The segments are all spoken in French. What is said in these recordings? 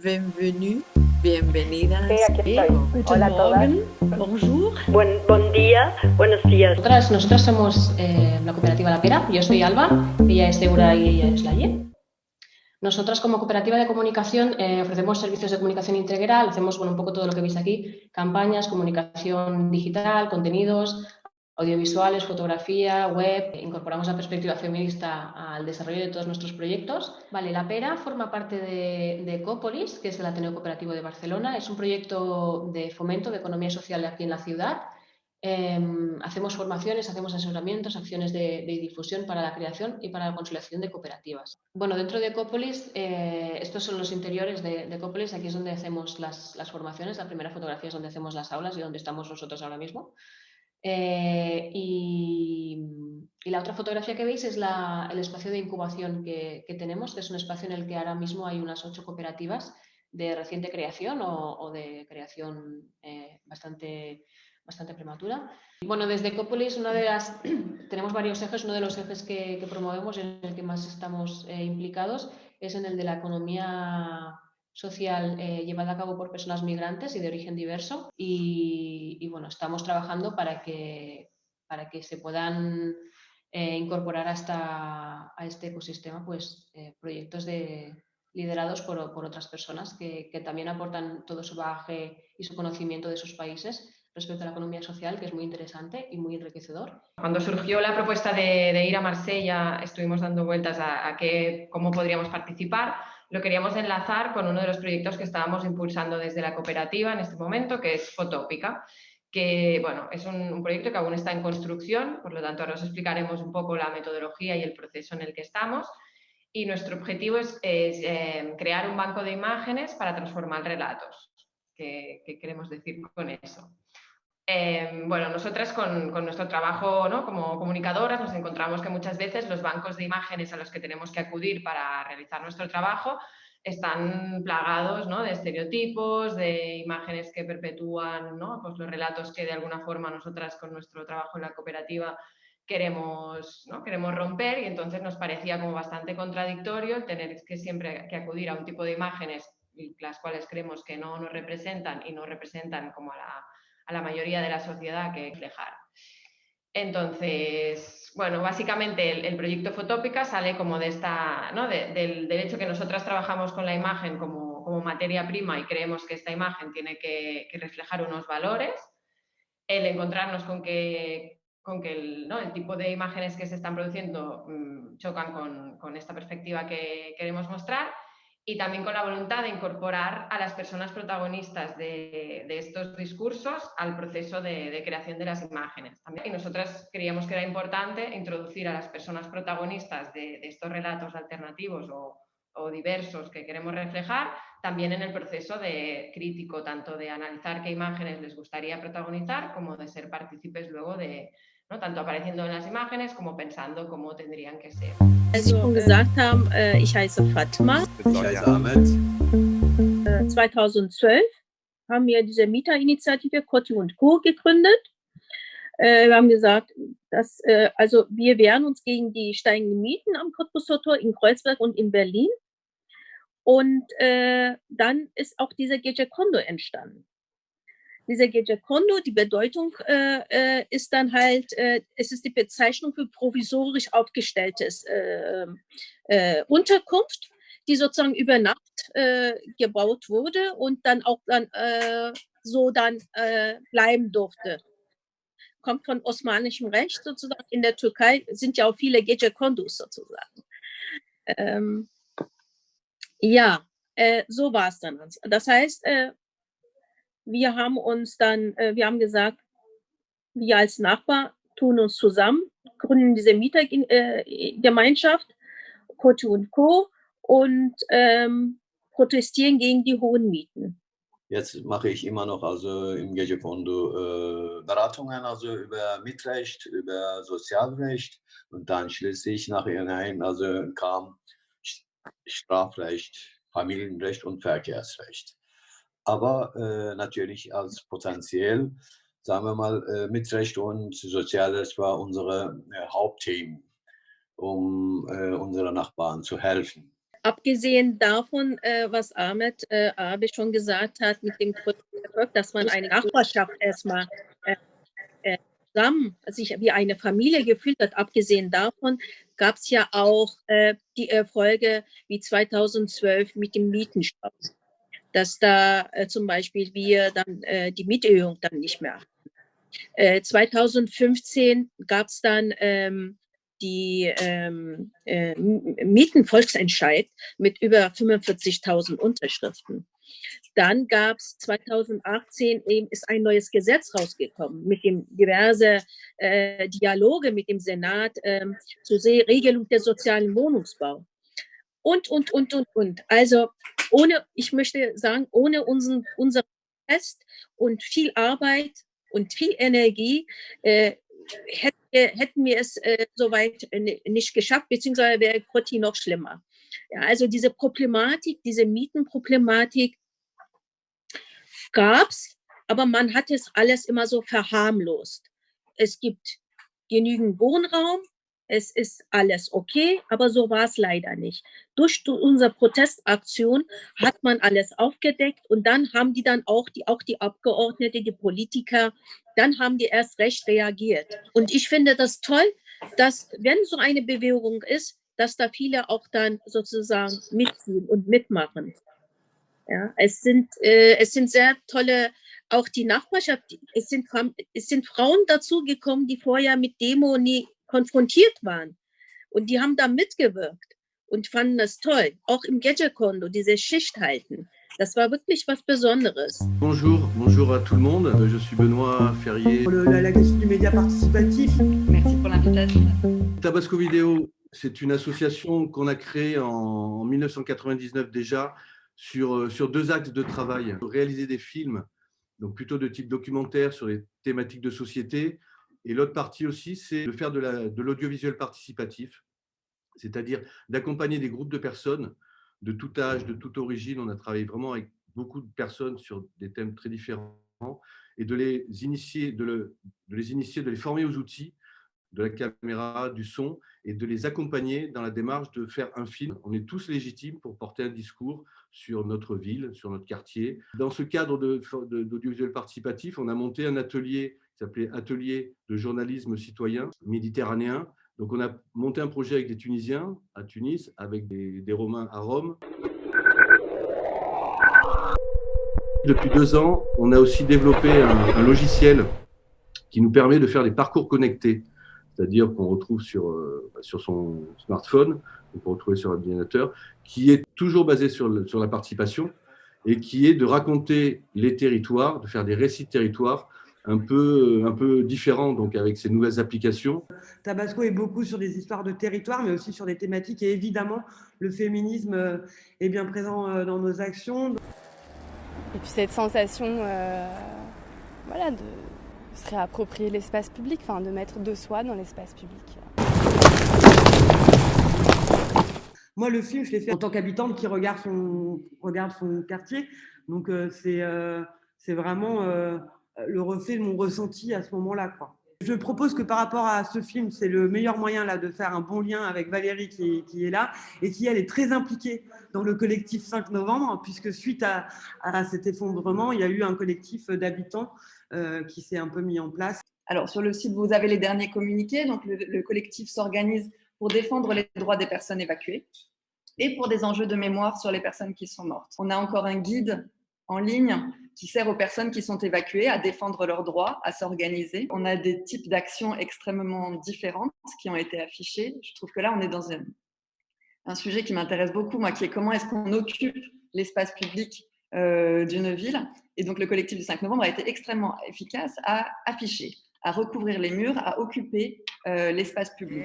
Bienvenue, bienvenidas. Sí, aquí estoy. Guten Hola a todas. Morgen, bonjour. Buen día, buenos días. Nosotras somos la cooperativa La Pera. Yo soy Alba, ella es Eura y ella es Laye. Nosotras como cooperativa de comunicación ofrecemos servicios de comunicación integral, hacemos un poco todo lo que veis aquí, campañas, comunicación digital, contenidos, audiovisuales, fotografía, web. Incorporamos la perspectiva feminista al desarrollo de todos nuestros proyectos. Vale, La Pera forma parte de Ecopolis, que es el Ateneo Cooperativo de Barcelona. Es un proyecto de fomento de economía social aquí en la ciudad. Hacemos formaciones, hacemos asesoramientos, acciones de difusión para la creación y para la consolidación de cooperativas. Bueno, dentro de Ecopolis, estos son los interiores de Ecopolis, aquí es donde hacemos las formaciones, la primera fotografía es donde hacemos las aulas y donde estamos nosotros ahora mismo. Y la otra fotografía que veis es el espacio de incubación que tenemos, que es un espacio en el que ahora mismo hay unas 8 cooperativas de reciente creación o de creación bastante prematura. Bueno, desde Ecopolis tenemos varios ejes. Uno de los ejes que promovemos, en el que más estamos implicados, es en el de la economía social llevada a cabo por personas migrantes y de origen diverso. Y bueno, estamos trabajando para que se puedan incorporar a este ecosistema pues, proyectos liderados por otras personas que también aportan todo su bagaje y su conocimiento de sus países respecto a la economía social, que es muy interesante y muy enriquecedor. Cuando surgió la propuesta de ir a Marsella, estuvimos dando vueltas a cómo podríamos participar. Lo queríamos enlazar con uno de los proyectos que estábamos impulsando desde la cooperativa en este momento, que es Fotópica, que bueno, es un proyecto que aún está en construcción, por lo tanto ahora os explicaremos un poco la metodología y el proceso en el que estamos. Y nuestro objetivo es crear un banco de imágenes para transformar relatos. ¿Qué queremos decir con eso? Bueno, nosotras con nuestro trabajo, ¿no?, como comunicadoras nos encontramos que muchas veces los bancos de imágenes a los que tenemos que acudir para realizar nuestro trabajo están plagados, ¿no?, de estereotipos, de imágenes que perpetúan, ¿no?, pues los relatos que de alguna forma nosotras con nuestro trabajo en la cooperativa queremos romper, y entonces nos parecía como bastante contradictorio el tener que siempre que acudir a un tipo de imágenes las cuales creemos que no nos representan y no representan como a la mayoría de la sociedad que reflejar. Entonces, bueno, básicamente el proyecto Fotópica sale como de esta, ¿no?, del hecho que nosotras trabajamos con la imagen como materia prima y creemos que esta imagen tiene que reflejar unos valores, el encontrarnos con que el tipo de imágenes que se están produciendo chocan con esta perspectiva que queremos mostrar, y también con la voluntad de incorporar a las personas protagonistas de estos discursos al proceso de creación de las imágenes. Y nosotras creíamos que era importante introducir a las personas protagonistas de estos relatos alternativos o diversos que queremos reflejar, también en el proceso de crítico, tanto de analizar qué imágenes les gustaría protagonizar, como de ser partícipes luego de, ¿no?, tanto apareciendo en las imágenes como pensando cómo tendrían que ser. Sie schon gesagt haben, ich heiße Fatma. Ich heiße Ahmed. 2012 haben wir diese Mieterinitiative Kotti und Co. gegründet. Wir haben gesagt, dass, also wir wehren uns gegen die steigenden Mieten am Cottbusser in Kreuzberg und in Berlin. Und dann ist auch dieser Gecekondu entstanden. Dieser Gecekondu, die Bedeutung ist dann halt, es ist die Bezeichnung für provisorisch aufgestelltes Unterkunft, die sozusagen über Nacht gebaut wurde und dann auch so bleiben durfte. Kommt von osmanischem Recht sozusagen. In der Türkei sind ja auch viele Gecekondus sozusagen. Ja, so war es dann. Das heißt, wir haben gesagt, wir als Nachbar tun uns zusammen, gründen diese Mietergemeinschaft, Kotti und Co. und protestieren gegen die hohen Mieten. Jetzt mache ich immer noch also im Gecekondu Beratungen, also über Mietrecht, über Sozialrecht, und dann schließlich nachhinein also kam Strafrecht, Familienrecht und Verkehrsrecht. Aber natürlich als potenziell, sagen wir mal, Mietrecht und Sozialrecht war unsere Hauptthemen, um unseren Nachbarn zu helfen. abgesehen davon, was Ahmed Abe schon gesagt hat, mit dem Erfolg, dass man eine Nachbarschaft erstmal zusammen sich wie eine Familie gefühlt hat, abgesehen davon gab es ja auch die Erfolge wie 2012 mit dem Mietenstopp, dass da zum Beispiel wir dann die Mieterhöhung dann nicht mehr hatten. 2015 gab es dann die Mietenvolksentscheid mit über 45.000 Unterschriften. Dann gab es 2018 eben ist ein neues Gesetz rausgekommen mit dem diverse Dialoge mit dem Senat zur Regelung der sozialen Wohnungsbau. Und. Also ich möchte sagen, ohne unseren Test und viel Arbeit und viel Energie hätten wir es soweit nicht geschafft, beziehungsweise wäre Kotti noch schlimmer. Ja, also diese Problematik, diese Mietenproblematik gab es, aber man hat es alles immer so verharmlost. Es gibt genügend Wohnraum, es ist alles okay, aber so war es leider nicht. Durch unsere Protestaktion hat man alles aufgedeckt und dann haben die dann auch die Abgeordnete, die Politiker, dann haben die erst recht reagiert. Und ich finde das toll, dass, wenn so eine Bewegung ist, dass da viele auch dann sozusagen mitziehen und mitmachen. Ja, es sind sehr tolle, auch die Nachbarschaft, es sind Frauen dazugekommen, die vorher mit Demo nie konfrontiert waren. Und die haben da mitgewirkt und fanden das toll. Auch im Gecekondu, diese Schicht halten. Das war wirklich was Besonderes. Bonjour à tout le monde. Je suis Benoît Ferrier. La question du média participatif. Merci pour l'invitation. Tabasco Vidéo, c'est une association qu'on a créée en 1999 déjà sur 2 axes de travail. Réaliser des films, donc plutôt de type documentaire sur les thématiques de société. Et l'autre partie aussi, c'est de faire de l'audiovisuel participatif, c'est-à-dire d'accompagner des groupes de personnes de tout âge, de toute origine. On a travaillé vraiment avec beaucoup de personnes sur des thèmes très différents et de les initier, de les former aux outils de la caméra, du son et de les accompagner dans la démarche de faire un film. On est tous légitimes pour porter un discours sur notre ville, sur notre quartier. Dans ce cadre d'audiovisuel participatif, on a monté un atelier qui s'appelait Atelier de journalisme citoyen méditerranéen. Donc on a monté un projet avec des Tunisiens à Tunis, avec des Romains à Rome. Depuis 2 ans, on a aussi développé un logiciel qui nous permet de faire des parcours connectés, c'est-à-dire qu'on retrouve sur son smartphone, qu'on peut retrouver sur l'ordinateur, qui est toujours basé sur la participation et qui est de raconter les territoires, de faire des récits de territoires un peu différents, donc avec ces nouvelles applications. Tabasco est beaucoup sur des histoires de territoire, mais aussi sur des thématiques. Et évidemment, le féminisme est bien présent dans nos actions. Et puis cette sensation voilà, de se réapproprier l'espace public, enfin de mettre de soi dans l'espace public. Moi, le film, je l'ai fait en tant qu'habitante qui regarde son quartier. Donc, c'est vraiment le reflet de mon ressenti à ce moment-là, quoi. Je propose que par rapport à ce film, c'est le meilleur moyen là, de faire un bon lien avec Valérie qui est là et qui, elle, est très impliquée dans le collectif 5 novembre, puisque suite à cet effondrement, il y a eu un collectif d'habitants qui s'est un peu mis en place. Alors, sur le site, vous avez les derniers communiqués. Donc, le collectif s'organise pour défendre les droits des personnes évacuées et pour des enjeux de mémoire sur les personnes qui sont mortes. On a encore un guide en ligne qui sert aux personnes qui sont évacuées à défendre leurs droits, à s'organiser. On a des types d'actions extrêmement différentes qui ont été affichées. Je trouve que là, on est dans un sujet qui m'intéresse beaucoup, moi, qui est comment est-ce qu'on occupe l'espace public d'une ville. Et donc, le collectif du 5 novembre a été extrêmement efficace à afficher, à recouvrir les murs, à occuper l'espace public.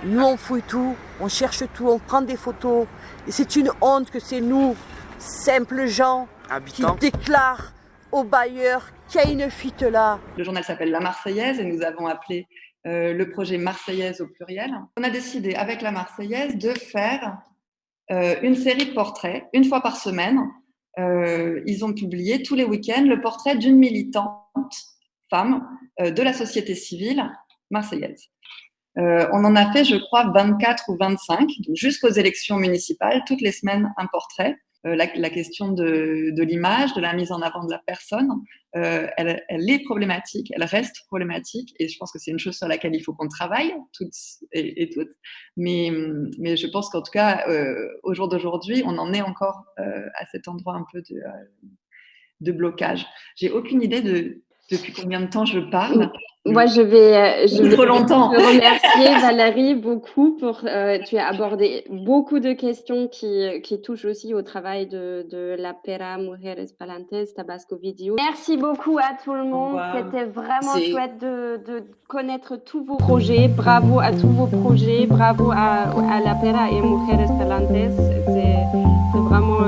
Nous, on fouille tout, on cherche tout, on prend des photos. Et c'est une honte que c'est nous, simples gens, habitants, qui déclarent aux bailleurs qu'il y a une fuite là. Le journal s'appelle La Marseillaise et nous avons appelé le projet Marseillaise au pluriel. On a décidé avec La Marseillaise de faire une série de portraits, une fois par semaine. Ils ont publié tous les week-ends le portrait d'une militante femme de la société civile marseillaise. On en a fait, je crois, 24 ou 25, donc jusqu'aux élections municipales, toutes les semaines un portrait. La question de l'image, de la mise en avant de la personne, elle est problématique, elle reste problématique, et je pense que c'est une chose sur laquelle il faut qu'on travaille, toutes et toutes. Mais je pense qu'en tout cas, au jour d'aujourd'hui, on en est encore à cet endroit un peu de blocage. J'ai aucune idée depuis combien de temps je parle. Moi, je vais trop longtemps. te remercier, Valérie, beaucoup pour. Tu as abordé beaucoup de questions qui touchent aussi au travail de la Pera Mujeres Palantes Tabasco Video. Merci beaucoup à tout le monde. C'était vraiment chouette de connaître tous vos projets. Bravo à tous vos projets. Bravo à la Pera et Mujeres Palantes. C'est vraiment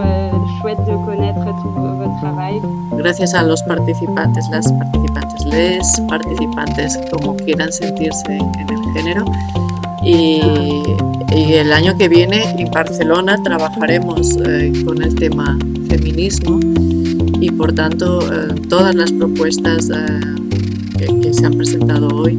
chouette de connaître tout votre travail. Gracias a los participantes, las participantes, les participantes, como quieran sentirse en el género. Y el año que viene en Barcelona trabajaremos con el tema feminismo y por tanto todas las propuestas que se han presentado hoy